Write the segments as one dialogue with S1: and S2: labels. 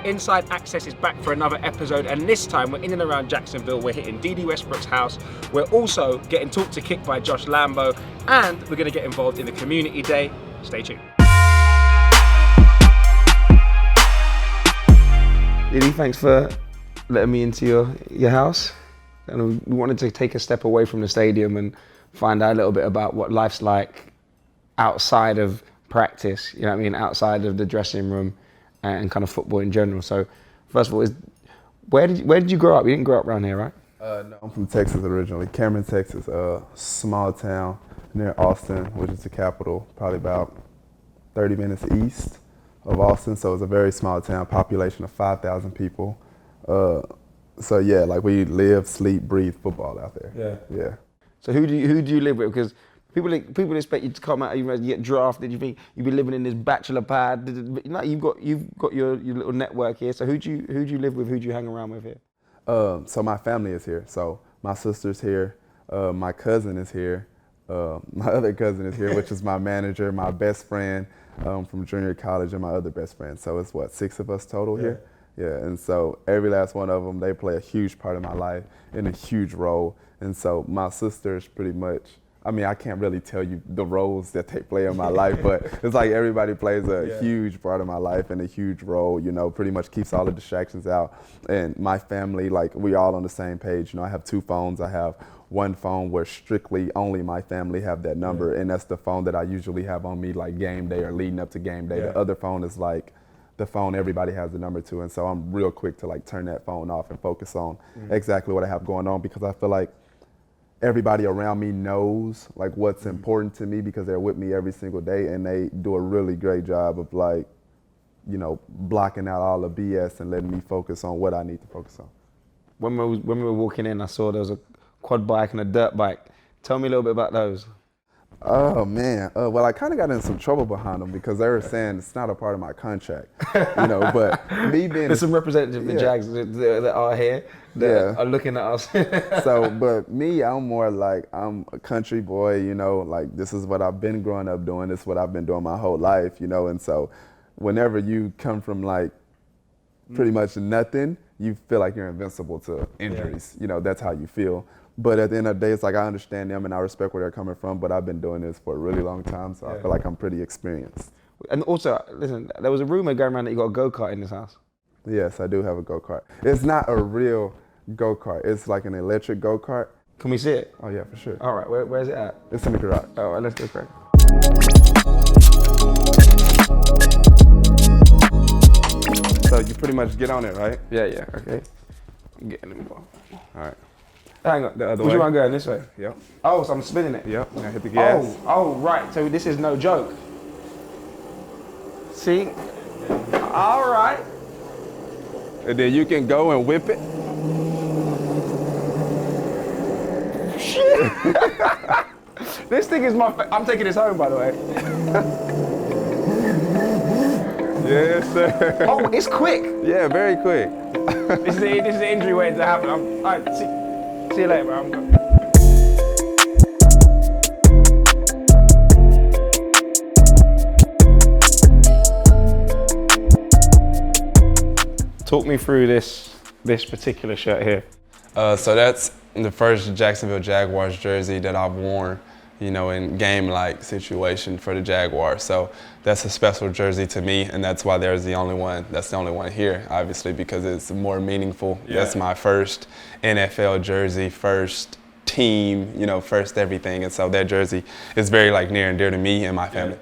S1: Inside Access is back for another episode, and this time we're in and around Jacksonville. We're hitting Dede Westbrook's house. We're also getting talked to kick by Josh Lambo, and we're going to get involved in the community day. Stay tuned. Dede, thanks for letting me into your house. And we wanted to take a step away from the stadium and find out a little bit about what life's like outside of practice, you know what I mean, outside of the dressing room and kind of football in general. So first of all, where did you grow up? You didn't grow up around here, right?
S2: No, I'm from Texas originally, Cameron, Texas, a small town near Austin, which is the capital, probably about 30 minutes east of Austin. So it's a very small town, population of 5,000 people. So yeah, like we live, sleep, breathe football out there. Yeah.
S1: So who do you live with? Because people expect you to come out, you get drafted. You think you'd be living in this bachelor pad. No, you've got your little network here. So who do you live with? Who do you hang around with here?
S2: So my family is here. So my sister's here. My cousin is here. My other cousin is here, which is my manager, my best friend from junior college, and my other best friend. So it's 6 of us total here. Yeah, and so every last one of them, they play a huge part of my life in a huge role. And so my sister's pretty much, I mean, I can't really tell you the roles that they play in my life, but it's like everybody plays a huge part of my life and a huge role, you know, pretty much keeps all the distractions out. And my family, like, we all on the same page. You know, I have 2 phones. I have one phone where strictly only my family have that number, and that's the phone that I usually have on me like game day or leading up to game day. The other phone is like the phone everybody has the number to, and so I'm real quick to like turn that phone off and focus on exactly what I have going on, because I feel like everybody around me knows like what's important to me because they're with me every single day, and they do a really great job of like, you know, blocking out all the BS and letting me focus on what I need to focus on.
S1: When we were walking in, I saw there was a quad bike and a dirt bike. Tell me a little bit about those.
S2: Oh man, well I kind of got in some trouble behind them because they were saying it's not a part of my contract, you know. But me being
S1: there's some representatives of the Jags that are here that are looking at us.
S2: So, but me, I'm more like I'm a country boy, you know. Like this is what I've been growing up doing. This is what I've been doing my whole life, you know. And so, whenever you come from like pretty much nothing, you feel like you're invincible to injuries. You know, that's how you feel. But at the end of the day, it's like I understand them and I respect where they're coming from, but I've been doing this for a really long time, so I feel like I'm pretty experienced.
S1: And also, listen, there was a rumor going around that you got a go-kart in this house.
S2: Yes, I do have a go-kart. It's not a real go-kart. It's like an electric go-kart.
S1: Can we see it?
S2: Oh yeah, for sure.
S1: All right, where's it at?
S2: It's in the garage.
S1: All right, let's go crack.
S2: So you pretty much get on it, right?
S1: Yeah, okay. I'm getting in the ball.
S2: All right.
S1: Hang on,
S2: the other
S1: would
S2: way.
S1: you mind going this way?
S2: Yep.
S1: Oh, so I'm spinning it?
S2: Yep, now hit the gas.
S1: Oh, right, so this is no joke. See? All right.
S2: And then you can go and whip it.
S1: Shit! This thing is I'm taking this home, by the way.
S2: Yes, sir.
S1: Oh, it's quick.
S2: Yeah, very quick.
S1: This is the injury waiting to happen. All right, see you later, bro. I'm going. Talk me through this particular shirt here.
S3: So that's the first Jacksonville Jaguars jersey that I've worn, you know, in game-like situation for the Jaguars. So that's a special jersey to me, and that's why that's the only one here, obviously, because it's more meaningful. Yeah. That's my first NFL jersey, first team, you know, first everything. And so that jersey is very like near and dear to me and my family.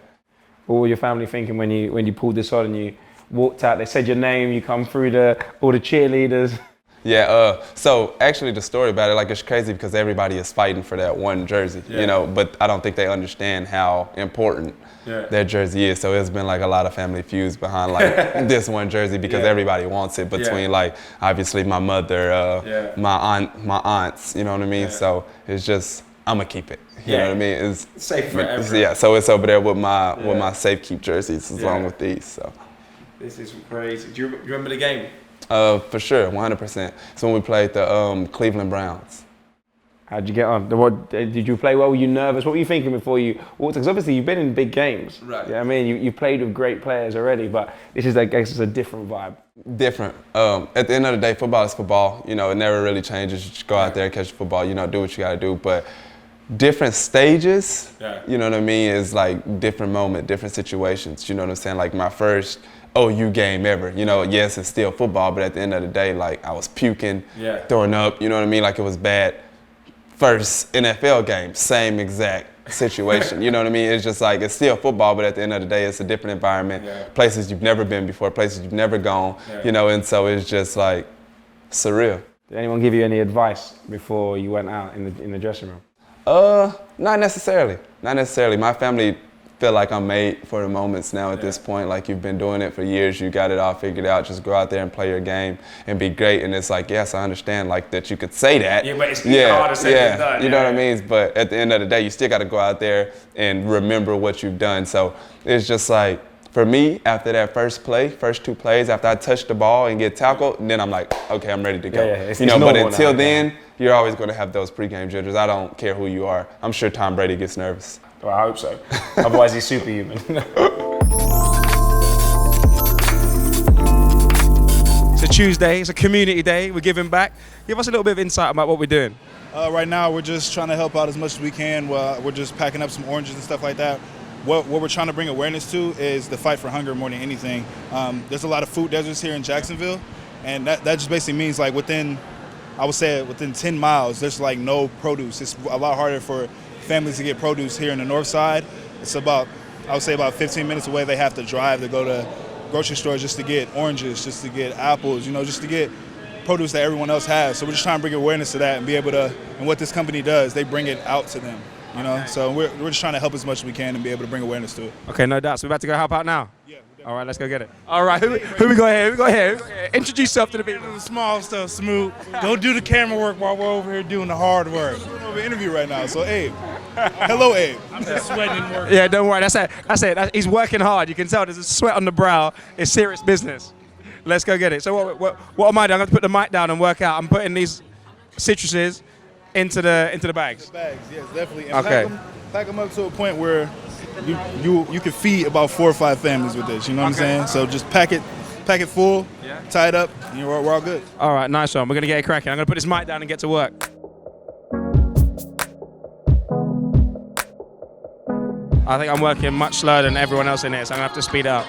S1: What were your family thinking when you pulled this on and you walked out? They said your name, you come through all the cheerleaders.
S3: Yeah, so actually the story about it, like it's crazy because everybody is fighting for that one jersey, you know, but I don't think they understand how important that jersey is. So it's been like a lot of family feuds behind like this one jersey because everybody wants it between like obviously my mother, my aunts, you know what I mean? So it's just, I'm gonna keep it. You know what I mean? It's
S1: safe forever.
S3: Yeah, so it's over there with my safe keep jerseys along with these. So
S1: this is crazy. Do you remember the game?
S3: For sure, 100%. It's when we played the Cleveland Browns.
S1: How'd you get on? Did you play well? Were you nervous? What were you thinking before you walked? Because obviously you've been in big games.
S3: Right.
S1: Yeah, I mean, you played with great players already, but this is, I guess, it's a different vibe.
S3: Different. At the end of the day, football is football. You know, it never really changes. You just go out there and catch the football. You know, do what you got to do. But different stages, you know what I mean, is like different moment, different situations. You know what I'm saying? Like my first OU game ever. You know, yes, it's still football, but at the end of the day, like I was puking, throwing up. You know what I mean? Like it was bad. First NFL game, same exact situation. You know what I mean? It's just like, it's still football, but at the end of the day, it's a different environment. Places you've never been before, places you've never gone, you know, and so it's just like surreal.
S1: Did anyone give you any advice before you went out in the dressing room?
S3: Not necessarily. Not necessarily. My family feel like I'm made for the moments now at this point. Like you've been doing it for years, you got it all figured out. Just go out there and play your game and be great. And it's like, yes, I understand like that you could say that.
S1: Yeah, but it's harder said than done.
S3: You know what I mean? But at the end of the day, you still got to go out there and remember what you've done. So it's just like, for me, after that first play, first 2 plays, after I touch the ball and get tackled, then I'm like, okay, I'm ready to go.
S1: It's
S3: but until then, you're always going to have those pregame jitters. I don't care who you are. I'm sure Tom Brady gets nervous.
S1: Well, I hope so. Otherwise, he's superhuman. It's a Tuesday. It's a community day. We're giving back. Give us a little bit of insight about what we're doing.
S4: Right now, we're just trying to help out as much as we can. We're just packing up some oranges and stuff like that. What we're trying to bring awareness to is the fight for hunger more than anything. There's a lot of food deserts here in Jacksonville, and that just basically means like within 10 miles, there's like no produce. It's a lot harder for families to get produce here in the north side. It's I would say about 15 minutes away. They have to drive to go to grocery stores just to get oranges, just to get apples, just to get produce that everyone else has. So we're just trying to bring awareness to that and be able to, and what this company does, they bring it out to them. So we're just trying to help as much as we can and be able to bring awareness to it.
S1: Okay, no doubt. So we're about to go help out now?
S4: Yeah.
S1: All right, let's go get it. All right, who we got here? Who we got here? Introduce yourself to the people.
S5: The small stuff, smooth. Go do the camera work while we're over here doing the hard work.
S4: We're doing an interview right now, so Abe. Hello, Abe.
S5: I'm just sweating and working.
S1: Yeah, don't worry. That's it. He's working hard. You can tell there's a sweat on the brow. It's serious business. Let's go get it. So what am I doing? I'm going to put the mic down and work out. I'm putting these citruses into the bags.
S4: The bags, yes, definitely. And
S1: Okay.
S4: pack them up to a point where you can feed about 4 or 5 families with this. You know what I'm saying? So just pack it full, tie it up, and we're all good.
S1: All right, nice one. We're going to get it cracking. I'm going to put this mic down and get to work. I think I'm working much slower than everyone else in here, so I'm going to have to speed up.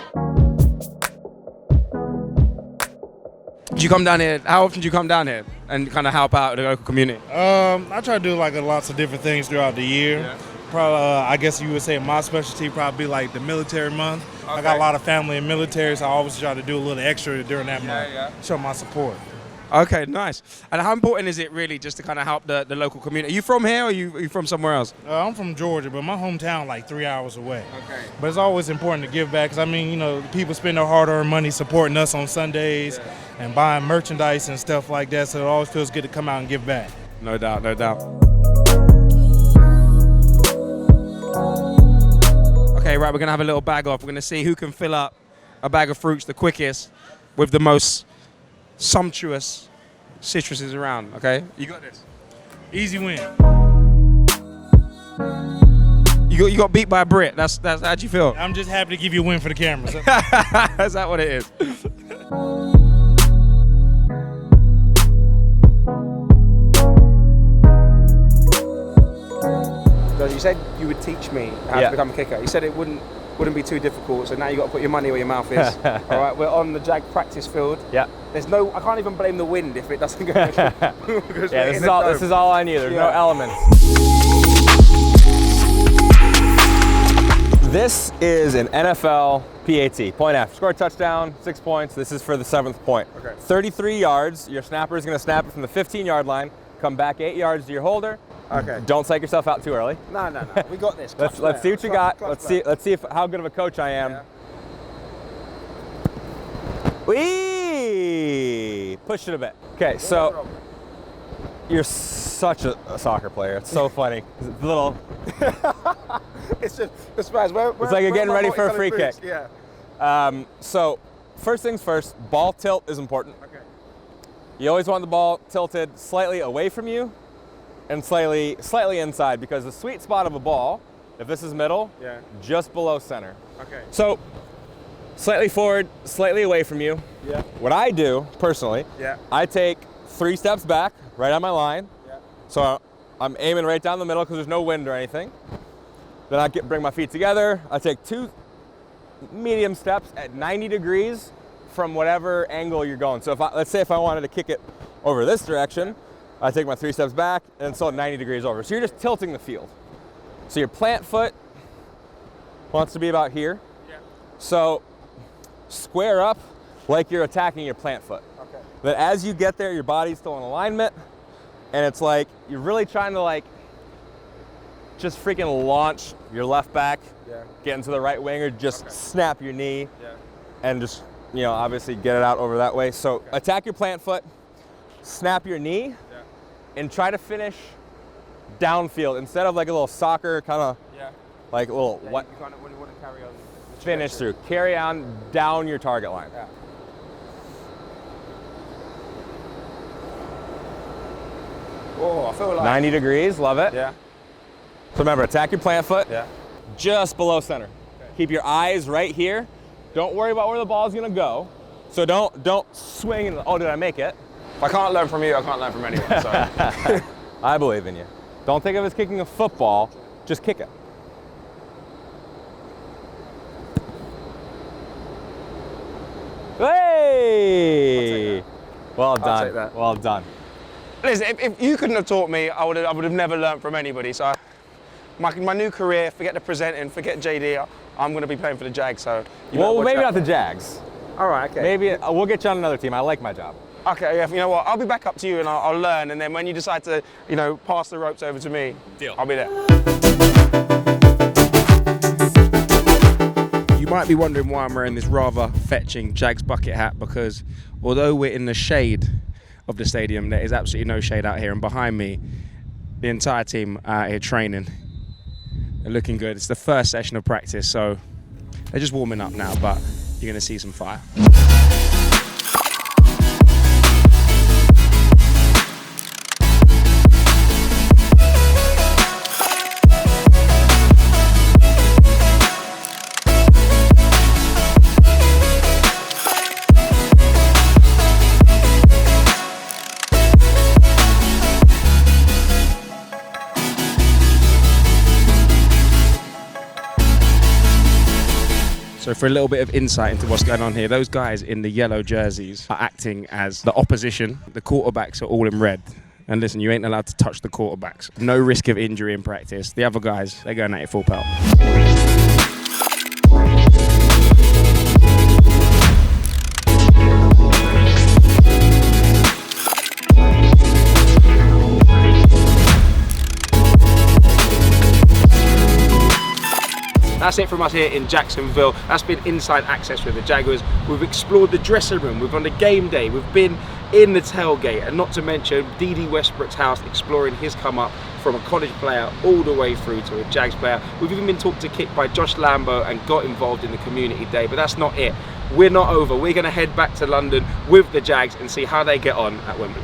S1: Do you come down here? How often do you come down here and kind of help out the local community?
S5: I try to do like lots of different things throughout the year.
S1: Yeah.
S5: Probably, I guess you would say my specialty probably like the military month. I got a lot of family in military, so I always try to do a little extra during that month. Show my support.
S1: Okay, nice. And how important is it really just to kind of help the local community? Are you from here or are you from somewhere else?
S5: I'm from Georgia, but my hometown like 3 hours away.
S1: Okay.
S5: But it's always important to give back, because I mean, people spend their hard-earned money supporting us on Sundays and buying merchandise and stuff like that, so it always feels good to come out and give back.
S1: No doubt, no doubt. Okay, right, we're going to have a little bag off. We're going to see who can fill up a bag of fruits the quickest with the most sumptuous citruses around, okay? You got this.
S5: Easy win.
S1: You got beat by a Brit. That's how'd you feel?
S5: I'm just happy to give you a win for the cameras.
S1: Is that what it is? You said you would teach me how to become a kicker. You said it wouldn't be too difficult, so now you got to put your money where your mouth is. All right, we're on the Jag practice field.
S6: Yeah.
S1: I can't even blame the wind if it doesn't go.
S6: This is all I need. There's no elements. This is an NFL PAT, point after. Score a touchdown, 6 points. This is for the 7th point.
S1: Okay.
S6: 33 yards. Your snapper is going to snap it from the 15-yard line, come back 8 yards to your holder.
S1: Okay.
S6: Don't psych yourself out too early.
S1: No. We got this.
S6: Let's see what you got. Let's see how good of a coach I am.
S1: Yeah.
S6: Whee! Push it a bit. Okay, so you're such a soccer player. It's so funny. It's little.
S1: It's just the Spurs.
S6: It's like you're getting ready for a free kick.
S1: Yeah.
S6: So first things first, ball tilt is important.
S1: Okay.
S6: You always want the ball tilted slightly away from you and slightly inside, because the sweet spot of a ball, if this is middle,
S1: Yeah.
S6: just below center.
S1: Okay.
S6: So slightly forward, slightly away from you.
S1: Yeah.
S6: What I do personally,
S1: Yeah.
S6: I take 3 steps back, right on my line.
S1: Yeah.
S6: So I'm aiming right down the middle because there's no wind or anything. Then I bring my feet together. I take 2 medium steps at 90 degrees from whatever angle you're going. So let's say if I wanted to kick it over this direction, I take my 3 steps back and it's all 90 degrees over. So you're just tilting the field. So your plant foot wants to be about here.
S1: Yeah.
S6: So square up like you're attacking your plant foot.
S1: Okay.
S6: Then as you get there, your body's still in alignment, and it's like you're really trying to like just freaking launch your left back,
S1: Yeah.
S6: get into the right wing, or just snap your knee
S1: Yeah.
S6: and just, you know, obviously get it out over that way. So attack your plant foot, snap your knee, and try to finish downfield instead of like a little soccer kind of
S1: Yeah.
S6: like a little
S1: Yeah,
S6: what
S1: you kind of when you want to carry on. the
S6: finish
S1: trajectory.
S6: through. Carry on down your target line.
S1: Yeah. Oh, I feel like.
S6: 90 degrees, love it.
S1: Yeah.
S6: So remember, attack your plant foot
S1: Yeah.
S6: just below center. Keep your eyes right here. Don't worry about where the ball is gonna go. So don't swing and, oh, did I make it?
S1: If I can't learn from you, I can't learn from anyone. So.
S6: I believe in you. Don't think of it as kicking a football, just kick it. Hey! Well done.
S1: take that.
S6: Well done.
S1: Listen, if you couldn't have taught me, I would have never learned from anybody. So, my new career, forget the presenting, forget JD. I'm going to be playing for the Jags. So, you better
S6: Well,
S1: watch
S6: maybe
S1: out.
S6: not the Jags.
S1: All right, okay.
S6: Maybe we'll get you on another team. I like my job.
S1: Okay, yeah. You know what? I'll be back up to you, and I'll learn. And then when you decide to, you know, pass the ropes over to me,
S6: Deal.
S1: I'll be there. You might be wondering why I'm wearing this rather fetching Jags bucket hat, because although we're in the shade of the stadium, there is absolutely no shade out here. And behind me, the entire team are out here training. They're looking good. It's the first session of practice, so they're just warming up now, but you're going to see some fire. So for a little bit of insight into what's going on here, those guys in the yellow jerseys are acting as the opposition. The quarterbacks are all in red. And listen, you ain't allowed to touch the quarterbacks. No risk of injury in practice. The other guys, they're going at it full pelt. That's it from us here in Jacksonville. That's been Inside Access with the Jaguars. We've explored the dressing room, we've gone to game day, we've been in the tailgate, and not to mention D.D. Westbrook's house, exploring his come up from a college player all the way through to a Jags player. We've even been talked to kick by Josh Lambo and got involved in the community day, but that's not it. We're not over. We're going to head back to London with the Jags and see how they get on at Wembley.